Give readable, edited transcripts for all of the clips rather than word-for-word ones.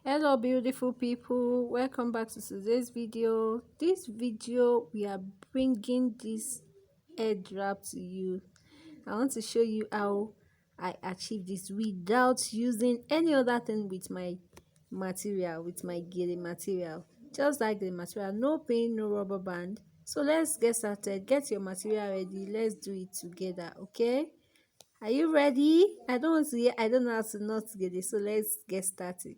Hello beautiful people, welcome back to today's video. This video we are bringing this head wrap to you. I want to show you how I achieve this without using any other thing with my material, with my gele material. Just like the material, no pin, no rubber band. So let's get started. Get your material ready, let's do it together. Okay, are you ready? I don't know how to not get it, so let's get started.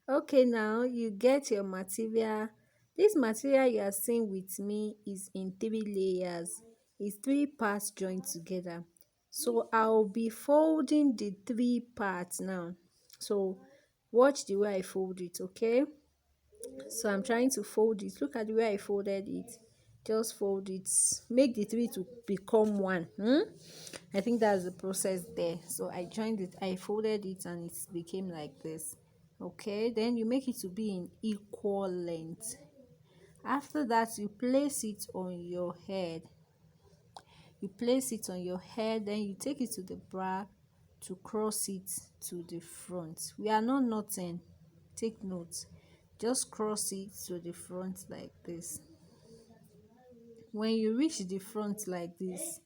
Okay, now you get your material. This material you are seeing with me is in 3 layers. It's 3 parts joined together. So I'll be folding the 3 parts now. So watch the way I fold it, okay? So I'm trying to fold it. Look at the way I folded it. Just fold it. Make the three to become one. I think that's the process there. So I joined it, I folded it, and it became like this. Okay, then you make it to be in equal length. After that, you place it on your head. Then you take it to the back to cross it to the front. We are not knotting, take note. Just cross it to the front like this. When you reach the front like this,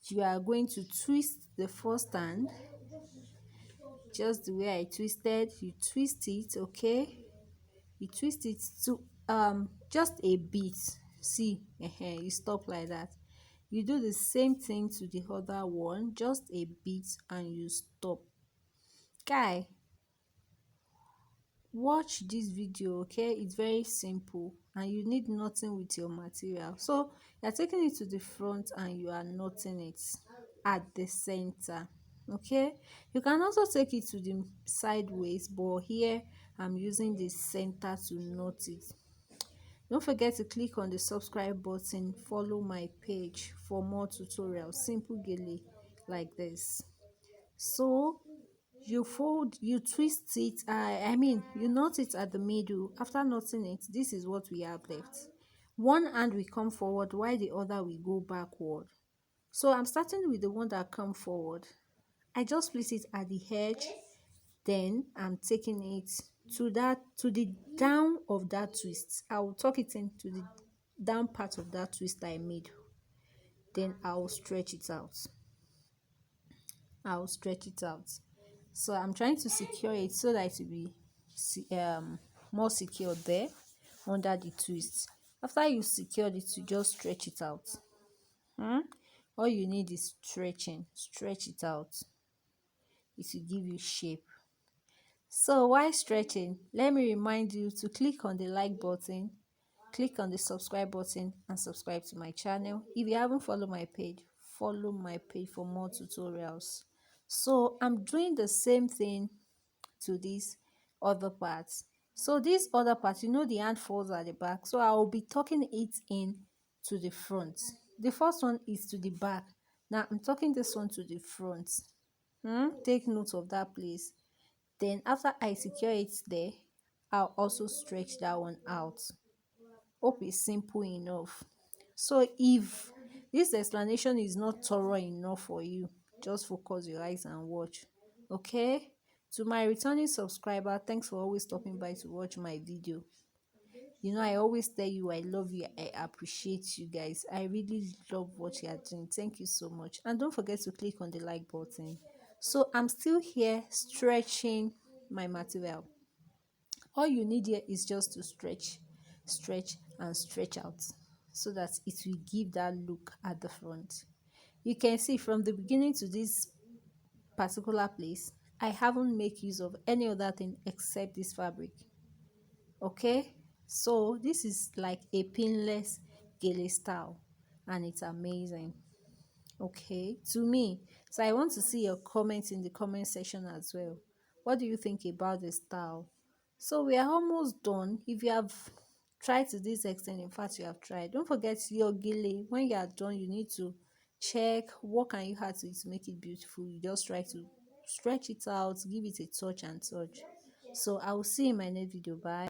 you are going to twist the first hand just the way I twisted. You twist it, okay? You twist it to just a bit. See, you stop like that. You do the same thing to the other one, just a bit, and you stop. Guy, watch this video, okay? It's very simple and you need nothing with your material. So you're taking it to the front and you are knotting it at the center, okay? You can also take it to the sideways, but here I'm using the center to knot it. Don't forget to click on the subscribe button, follow my page for more tutorials, simple gele like this. So you twist it, you knot it at the middle. After knotting it, this is what we have left. One hand will come forward while the other will go backward. So I'm starting with the one that come forward. I just place it at the edge, then I'm taking it to the down of that twist. I will tuck it into the down part of that twist I made. Then I'll stretch it out. So I'm trying to secure it so that it will be more secure there under the twist. After you secured it, you just stretch it out. All you need is stretch it out. It will give you shape. So while stretching, let me remind you to click on the like button, click on the subscribe button, and subscribe to my channel. If you haven't followed my page, follow my page for more tutorials. So I'm doing the same thing to these other parts. So this other part, the hand falls at the back, so I will be tucking it in to the front. The first one is to the back. Now I'm tucking this one to the front. Take note of that, please. Then after I secure it there, I'll also stretch that one out. Hope it's simple enough. So if this explanation is not thorough enough for you, just focus your eyes and watch. Okay, to my returning subscriber, thanks for always stopping by to watch my video. I always tell you I love you, I appreciate you guys. I really love what you are doing. Thank you so much. And don't forget to click on the like button. So I'm still here stretching my material. All you need here is just to stretch and stretch out so that it will give that look at the front. You can see from the beginning to this particular place, I haven't made use of any other thing except this fabric. Okay, so this is like a pinless gele style and it's amazing, okay, to me. So I want to see your comments in the comment section as well. What do you think about the style? So we are almost done. If you have tried to this extent, in fact you have tried, don't forget your gele. When you are done, you need to check what can you add to it to make it beautiful. You just try to stretch it out, give it a touch and touch. So I will see you in my next video. Bye.